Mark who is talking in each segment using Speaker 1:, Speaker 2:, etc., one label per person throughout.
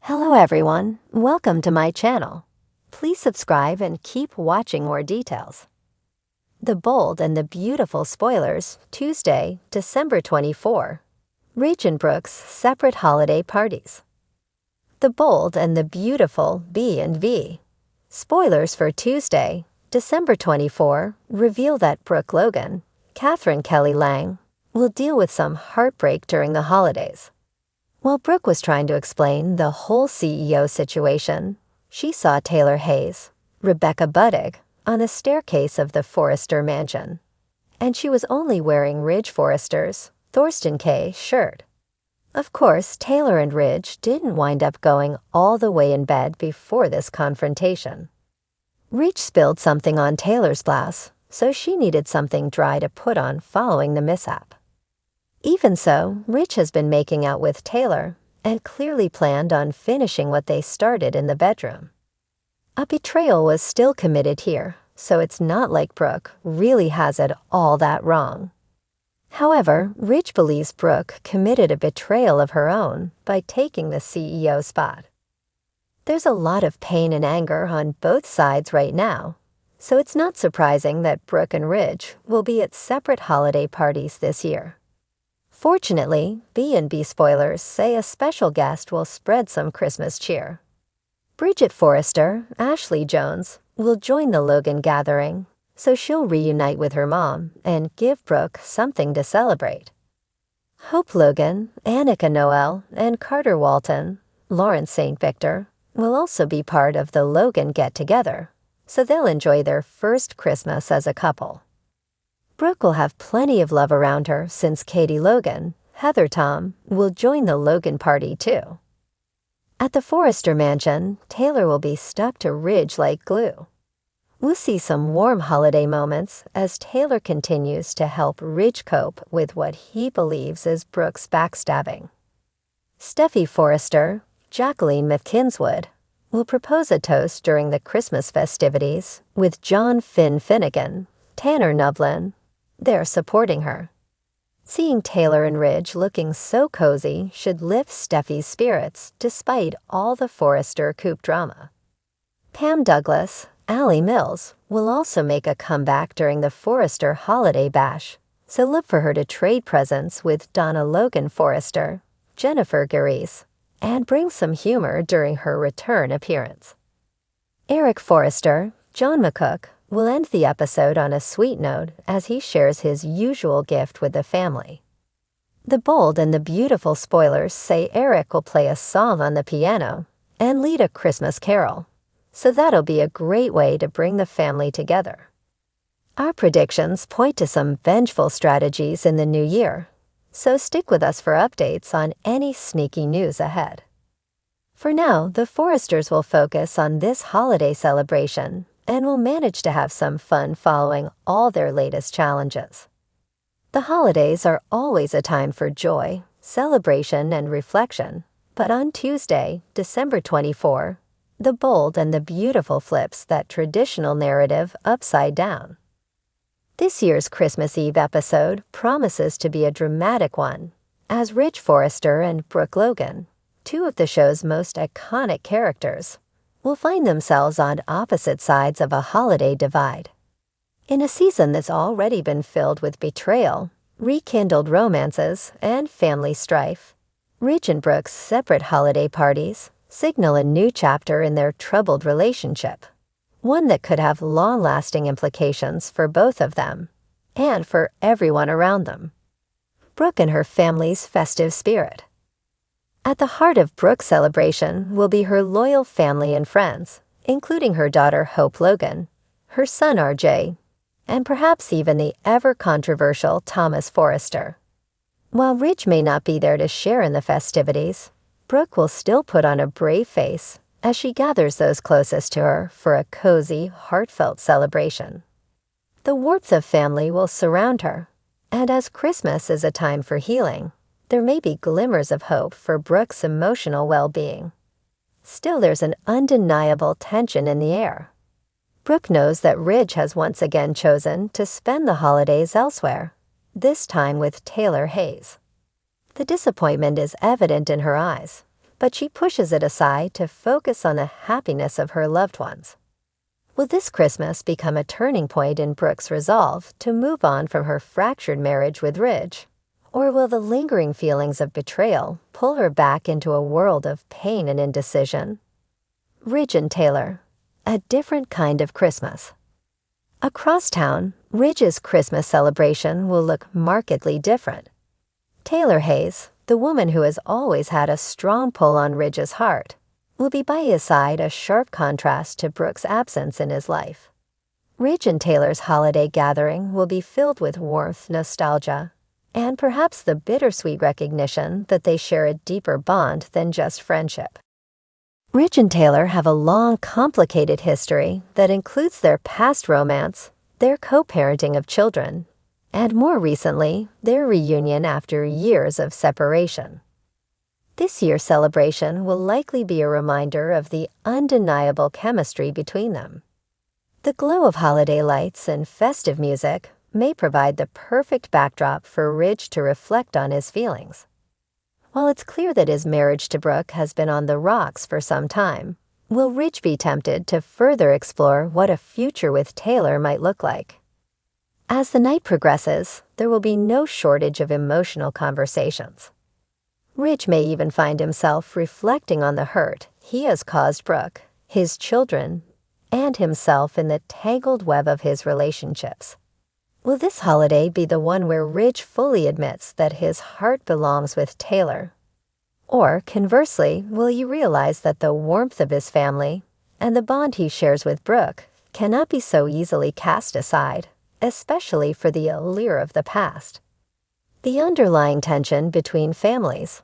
Speaker 1: Hello everyone, welcome to my channel. Please subscribe and keep watching more details. The Bold and the Beautiful spoilers, Tuesday, December 24. Rach and Brooke's separate holiday parties. The Bold and the Beautiful B&V. Spoilers for Tuesday, December 24, reveal that Brooke Logan, Catherine Kelly Lang, will deal with some heartbreak during the holidays. While Brooke was trying to explain the whole CEO situation, she saw Taylor Hayes, Rebecca Buddig, on the staircase of the Forrester mansion. And she was only wearing Ridge Forrester's Thorsten K. shirt. Of course, Taylor and Ridge didn't wind up going all the way in bed before this confrontation. Ridge spilled something on Taylor's blouse, so she needed something dry to put on following the mishap. Even so, Rich has been making out with Taylor and clearly planned on finishing what they started in the bedroom. A betrayal was still committed here, so it's not like Brooke really has it all that wrong. However, Rich believes Brooke committed a betrayal of her own by taking the CEO spot. There's a lot of pain and anger on both sides right now, so it's not surprising that Brooke and Ridge will be at separate holiday parties this year. Fortunately, B&B spoilers say a special guest will spread some Christmas cheer. Bridget Forrester, Ashley Jones, will join the Logan gathering, so she'll reunite with her mom and give Brooke something to celebrate. Hope Logan, Annika Noel, and Carter Walton, Lawrence St. Victor, will also be part of the Logan get-together, so they'll enjoy their first Christmas as a couple. Brooke will have plenty of love around her since Katie Logan, Heather Tom, will join the Logan party too. At the Forrester mansion, Taylor will be stuck to Ridge like glue. We'll see some warm holiday moments as Taylor continues to help Ridge cope with what he believes is Brooke's backstabbing. Steffi Forrester, Jacqueline McKinswood, will propose a toast during the Christmas festivities with John Finn Finnegan, Tanner Nublin. They're supporting her. Seeing Taylor and Ridge looking so cozy should lift Steffi's spirits despite all the Forrester coop drama. Pam Douglas, Allie Mills, will also make a comeback during the Forrester holiday bash, so look for her to trade presents with Donna Logan Forrester, Jennifer Garise, and bring some humor during her return appearance. Eric Forrester, John McCook, will end the episode on a sweet note as he shares his usual gift with the family. The Bold and the Beautiful spoilers say Eric will play a song on the piano and lead a Christmas carol, so that'll be a great way to bring the family together. Our predictions point to some vengeful strategies in the new year, so stick with us for updates on any sneaky news ahead. For now, the Forresters will focus on this holiday celebration and will manage to have some fun following all their latest challenges. The holidays are always a time for joy, celebration, and reflection, but on Tuesday, December 24, the Bold and the Beautiful flips that traditional narrative upside down. This year's Christmas Eve episode promises to be a dramatic one, as Ridge Forrester and Brooke Logan, two of the show's most iconic characters, will find themselves on opposite sides of a holiday divide. In a season that's already been filled with betrayal, rekindled romances, and family strife, Ridge and Brooke's separate holiday parties signal a new chapter in their troubled relationship, one that could have long-lasting implications for both of them and for everyone around them. Brooke and her family's festive spirit. At the heart of Brooke's celebration will be her loyal family and friends, including her daughter Hope Logan, her son RJ, and perhaps even the ever-controversial Thomas Forrester. While Ridge may not be there to share in the festivities, Brooke will still put on a brave face as she gathers those closest to her for a cozy, heartfelt celebration. The warmth of family will surround her, and as Christmas is a time for healing, there may be glimmers of hope for Brooke's emotional well-being. Still, there's an undeniable tension in the air. Brooke knows that Ridge has once again chosen to spend the holidays elsewhere, this time with Taylor Hayes. The disappointment is evident in her eyes, but she pushes it aside to focus on the happiness of her loved ones. Will this Christmas become a turning point in Brooke's resolve to move on from her fractured marriage with Ridge? Or will the lingering feelings of betrayal pull her back into a world of pain and indecision? Ridge and Taylor, a different kind of Christmas. Across town, Ridge's Christmas celebration will look markedly different. Taylor Hayes, the woman who has always had a strong pull on Ridge's heart, will be by his side, a sharp contrast to Brooke's absence in his life. Ridge and Taylor's holiday gathering will be filled with warmth, nostalgia, and perhaps the bittersweet recognition that they share a deeper bond than just friendship. Ridge and Taylor have a long, complicated history that includes their past romance, their co-parenting of children, and more recently, their reunion after years of separation. This year's celebration will likely be a reminder of the undeniable chemistry between them. The glow of holiday lights and festive music may provide the perfect backdrop for Ridge to reflect on his feelings. While it's clear that his marriage to Brooke has been on the rocks for some time, will Ridge be tempted to further explore what a future with Taylor might look like? As the night progresses, there will be no shortage of emotional conversations. Ridge may even find himself reflecting on the hurt he has caused Brooke, his children, and himself in the tangled web of his relationships. Will this holiday be the one where Ridge fully admits that his heart belongs with Taylor? Or, conversely, will he realize that the warmth of his family and the bond he shares with Brooke cannot be so easily cast aside, especially for the allure of the past? The underlying tension between families.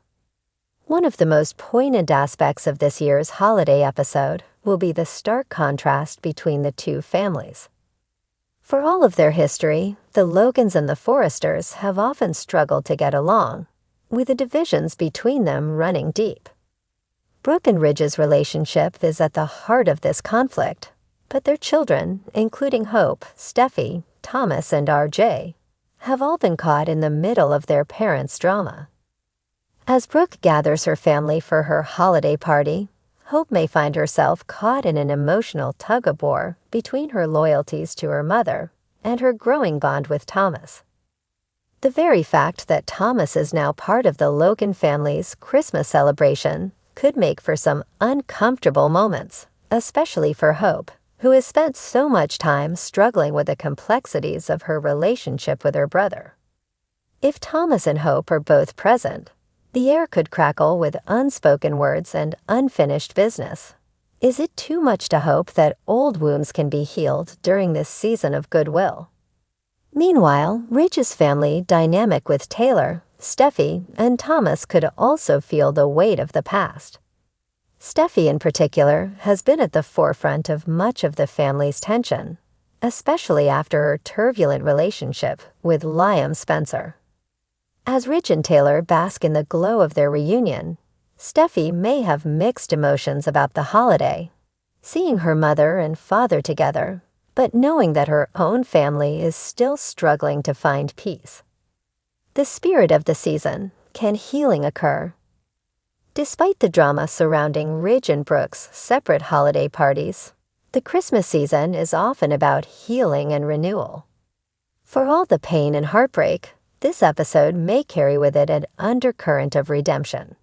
Speaker 1: One of the most poignant aspects of this year's holiday episode will be the stark contrast between the two families. For all of their history, the Logans and the Forresters have often struggled to get along, with the divisions between them running deep. Brooke and Ridge's relationship is at the heart of this conflict, but their children, including Hope, Steffi, Thomas, and RJ, have all been caught in the middle of their parents' drama. As Brooke gathers her family for her holiday party, Hope may find herself caught in an emotional tug-of-war between her loyalties to her mother and her growing bond with Thomas. The very fact that Thomas is now part of the Logan family's Christmas celebration could make for some uncomfortable moments, especially for Hope, who has spent so much time struggling with the complexities of her relationship with her brother. If Thomas and Hope are both present, the air could crackle with unspoken words and unfinished business. Is it too much to hope that old wounds can be healed during this season of goodwill? Meanwhile, Ridge's family dynamic with Taylor, Steffi, and Thomas could also feel the weight of the past. Steffi, in particular, has been at the forefront of much of the family's tension, especially after her turbulent relationship with Liam Spencer. As Ridge and Taylor bask in the glow of their reunion, Steffi may have mixed emotions about the holiday, seeing her mother and father together, but knowing that her own family is still struggling to find peace. The spirit of the season, can healing occur? Despite the drama surrounding Ridge and Brooke's separate holiday parties, the Christmas season is often about healing and renewal. For all the pain and heartbreak, this episode may carry with it an undercurrent of redemption.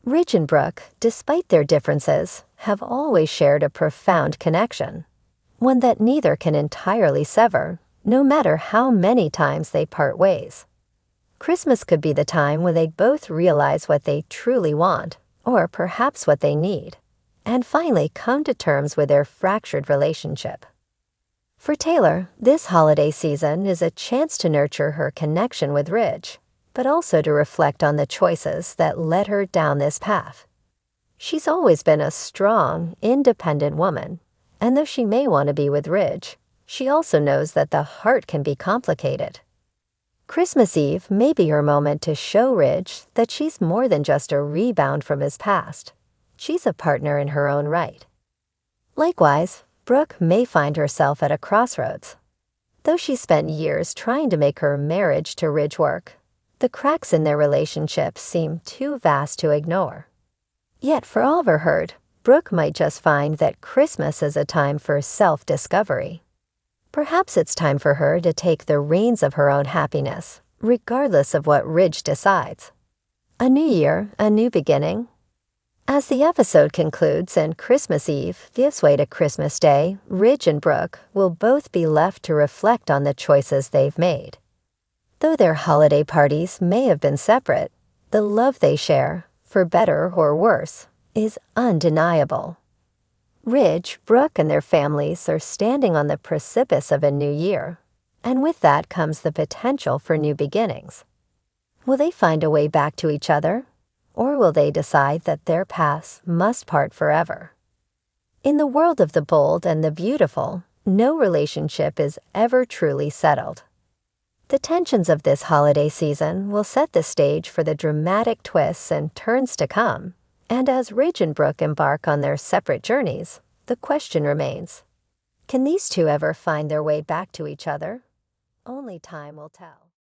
Speaker 1: Ridge and Brooke, despite their differences, have always shared a profound connection, one that neither can entirely sever, no matter how many times they part ways. Christmas could be the time when they both realize what they truly want, or perhaps what they need, and finally come to terms with their fractured relationship. For Taylor, this holiday season is a chance to nurture her connection with Ridge, but also to reflect on the choices that led her down this path. She's always been a strong, independent woman, and though she may want to be with Ridge, she also knows that the heart can be complicated. Christmas Eve may be her moment to show Ridge that she's more than just a rebound from his past. She's a partner in her own right. Likewise, Brooke may find herself at a crossroads. Though she spent years trying to make her marriage to Ridge work, the cracks in their relationship seem too vast to ignore. Yet for all of her hurt, Brooke might just find that Christmas is a time for self-discovery. Perhaps it's time for her to take the reins of her own happiness, regardless of what Ridge decides. A new year, a new beginning. As the episode concludes and Christmas Eve gives way to Christmas Day, Ridge and Brooke will both be left to reflect on the choices they've made. Though their holiday parties may have been separate, the love they share, for better or worse, is undeniable. Ridge, Brooke, and their families are standing on the precipice of a new year, and with that comes the potential for new beginnings. Will they find a way back to each other, or will they decide that their paths must part forever? In the world of the bold and the beautiful, no relationship is ever truly settled. The tensions of this holiday season will set the stage for the dramatic twists and turns to come, and as Ridge and Brooke embark on their separate journeys, the question remains, can these two ever find their way back to each other? Only time will tell.